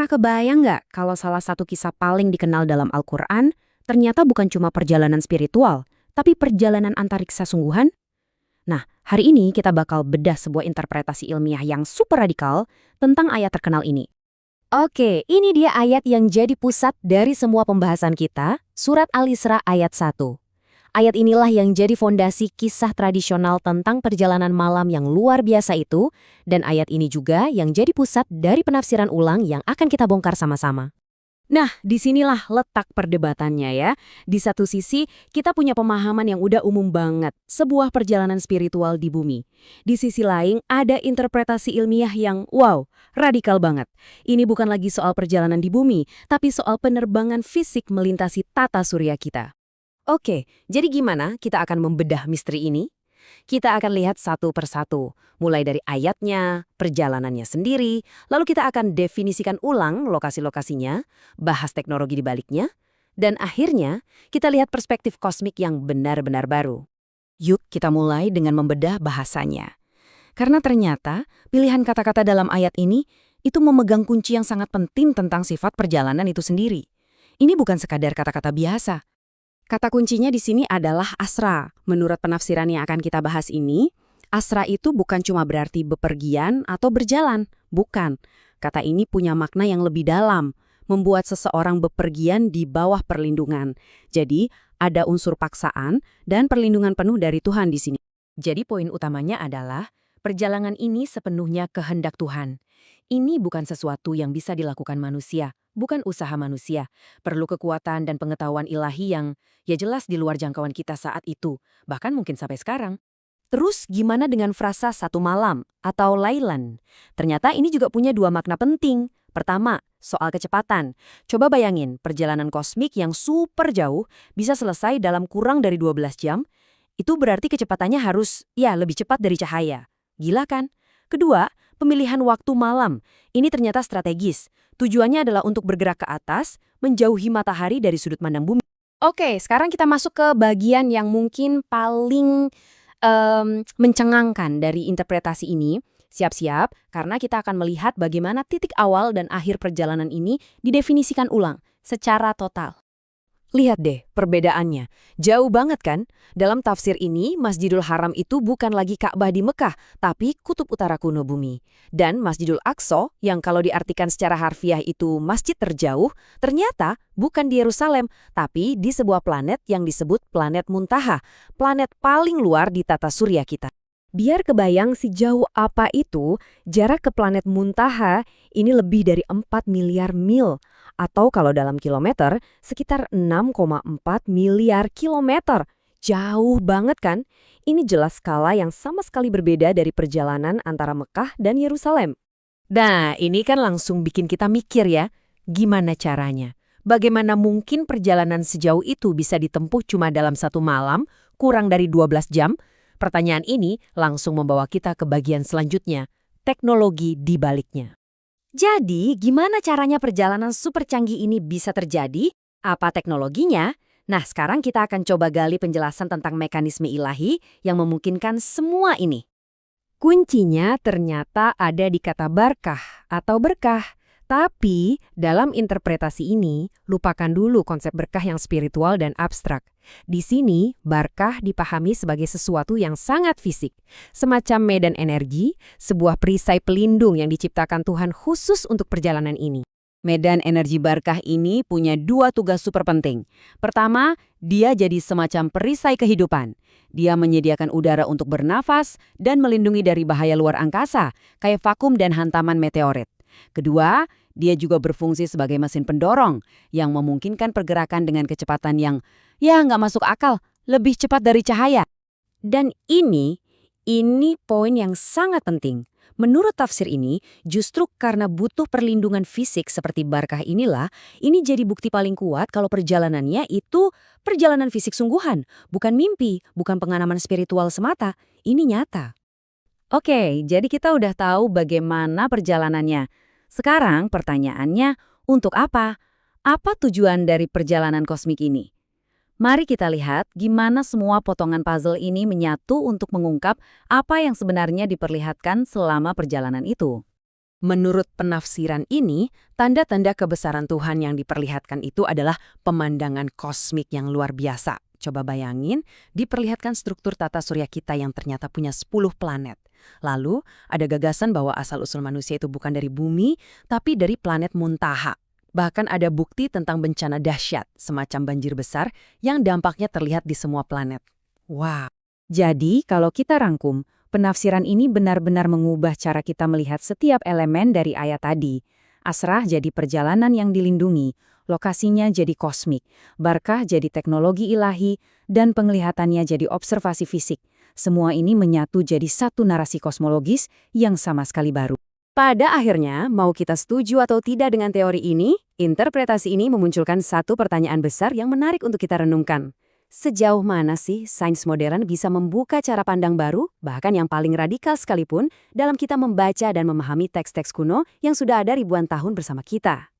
Pernah kebayang nggak kalau salah satu kisah paling dikenal dalam Al-Quran ternyata bukan cuma perjalanan spiritual, tapi perjalanan antariksa sungguhan? Nah, hari ini kita bakal bedah sebuah interpretasi ilmiah yang super radikal tentang ayat terkenal ini. Oke, ini dia ayat yang jadi pusat dari semua pembahasan kita, Surat Al-Isra ayat 1. Ayat inilah yang jadi fondasi kisah tradisional tentang perjalanan malam yang luar biasa itu, dan ayat ini juga yang jadi pusat dari penafsiran ulang yang akan kita bongkar sama-sama. Nah, disinilah letak perdebatannya ya. Di satu sisi, kita punya pemahaman yang udah umum banget, sebuah perjalanan spiritual di bumi. Di sisi lain, ada interpretasi ilmiah yang, wow, radikal banget. Ini bukan lagi soal perjalanan di bumi, tapi soal penerbangan fisik melintasi tata surya kita. Oke, jadi gimana kita akan membedah misteri ini? Kita akan lihat satu persatu, mulai dari ayatnya, perjalanannya sendiri, lalu kita akan definisikan ulang lokasi-lokasinya, bahas teknologi di baliknya, dan akhirnya kita lihat perspektif kosmik yang benar-benar baru. Yuk kita mulai dengan membedah bahasanya. Karena ternyata pilihan kata-kata dalam ayat ini itu memegang kunci yang sangat penting tentang sifat perjalanan itu sendiri. Ini bukan sekadar kata-kata biasa. Kata kuncinya di sini adalah asra. Menurut penafsiran yang akan kita bahas ini, asra itu bukan cuma berarti bepergian atau berjalan. Bukan. Kata ini punya makna yang lebih dalam, membuat seseorang bepergian di bawah perlindungan. Jadi, ada unsur paksaan dan perlindungan penuh dari Tuhan di sini. Jadi poin utamanya adalah, perjalanan ini sepenuhnya kehendak Tuhan. Ini bukan sesuatu yang bisa dilakukan manusia, bukan usaha manusia. Perlu kekuatan dan pengetahuan ilahi yang ya jelas di luar jangkauan kita saat itu, bahkan mungkin sampai sekarang. Terus gimana dengan frasa satu malam atau lailan? Ternyata ini juga punya dua makna penting. Pertama, soal kecepatan. Coba bayangin, perjalanan kosmik yang super jauh bisa selesai dalam kurang dari 12 jam. Itu berarti kecepatannya harus, ya, lebih cepat dari cahaya. Gila kan? Kedua, pemilihan waktu malam. Ini ternyata strategis. Tujuannya adalah untuk bergerak ke atas, menjauhi matahari dari sudut pandang bumi. Oke, sekarang kita masuk ke bagian yang mungkin paling mencengangkan dari interpretasi ini. Siap-siap, karena kita akan melihat bagaimana titik awal dan akhir perjalanan ini didefinisikan ulang secara total. Lihat deh perbedaannya. Jauh banget kan? Dalam tafsir ini, Masjidil Haram itu bukan lagi Ka'bah di Mekah, tapi kutub utara kuno bumi. Dan Masjidul Aqsa, yang kalau diartikan secara harfiah itu masjid terjauh, ternyata bukan di Yerusalem, tapi di sebuah planet yang disebut planet Muntaha, planet paling luar di tata surya kita. Biar kebayang sejauh apa itu, jarak ke planet Muntaha ini lebih dari 4 miliar mil. Atau kalau dalam kilometer, sekitar 6,4 miliar kilometer. Jauh banget kan? Ini jelas skala yang sama sekali berbeda dari perjalanan antara Mekah dan Yerusalem. Nah, ini kan langsung bikin kita mikir ya, gimana caranya? Bagaimana mungkin perjalanan sejauh itu bisa ditempuh cuma dalam satu malam, kurang dari 12 jam? Pertanyaan ini langsung membawa kita ke bagian selanjutnya, teknologi di baliknya. Jadi, gimana caranya perjalanan super canggih ini bisa terjadi? Apa teknologinya? Nah, sekarang kita akan coba gali penjelasan tentang mekanisme ilahi yang memungkinkan semua ini. Kuncinya ternyata ada di kata barakah atau berkah. Tapi, dalam interpretasi ini, lupakan dulu konsep berkah yang spiritual dan abstrak. Di sini, barakah dipahami sebagai sesuatu yang sangat fisik. Semacam medan energi, sebuah perisai pelindung yang diciptakan Tuhan khusus untuk perjalanan ini. Medan energi barakah ini punya dua tugas super penting. Pertama, dia jadi semacam perisai kehidupan. Dia menyediakan udara untuk bernafas dan melindungi dari bahaya luar angkasa, kayak vakum dan hantaman meteorit. Kedua, dia juga berfungsi sebagai mesin pendorong yang memungkinkan pergerakan dengan kecepatan yang, ya nggak masuk akal, lebih cepat dari cahaya. Dan ini poin yang sangat penting. Menurut tafsir ini, justru karena butuh perlindungan fisik seperti barakah inilah, ini jadi bukti paling kuat kalau perjalanannya itu perjalanan fisik sungguhan, bukan mimpi, bukan pengalaman spiritual semata, ini nyata. Oke, jadi kita udah tahu bagaimana perjalanannya. Sekarang pertanyaannya, untuk apa? Apa tujuan dari perjalanan kosmik ini? Mari kita lihat gimana semua potongan puzzle ini menyatu untuk mengungkap apa yang sebenarnya diperlihatkan selama perjalanan itu. Menurut penafsiran ini, tanda-tanda kebesaran Tuhan yang diperlihatkan itu adalah pemandangan kosmik yang luar biasa. Coba bayangin, diperlihatkan struktur tata surya kita yang ternyata punya 10 planet. Lalu, ada gagasan bahwa asal-usul manusia itu bukan dari bumi, tapi dari planet Muntaha. Bahkan ada bukti tentang bencana dahsyat, semacam banjir besar, yang dampaknya terlihat di semua planet. Wow. Jadi, kalau kita rangkum, penafsiran ini benar-benar mengubah cara kita melihat setiap elemen dari ayat tadi. Asrah jadi perjalanan yang dilindungi, lokasinya jadi kosmik, Barkah jadi teknologi ilahi, dan penglihatannya jadi observasi fisik. Semua ini menyatu jadi satu narasi kosmologis yang sama sekali baru. Pada akhirnya, mau kita setuju atau tidak dengan teori ini, interpretasi ini memunculkan satu pertanyaan besar yang menarik untuk kita renungkan. Sejauh mana sih sains modern bisa membuka cara pandang baru, bahkan yang paling radikal sekalipun, dalam kita membaca dan memahami teks-teks kuno yang sudah ada ribuan tahun bersama kita?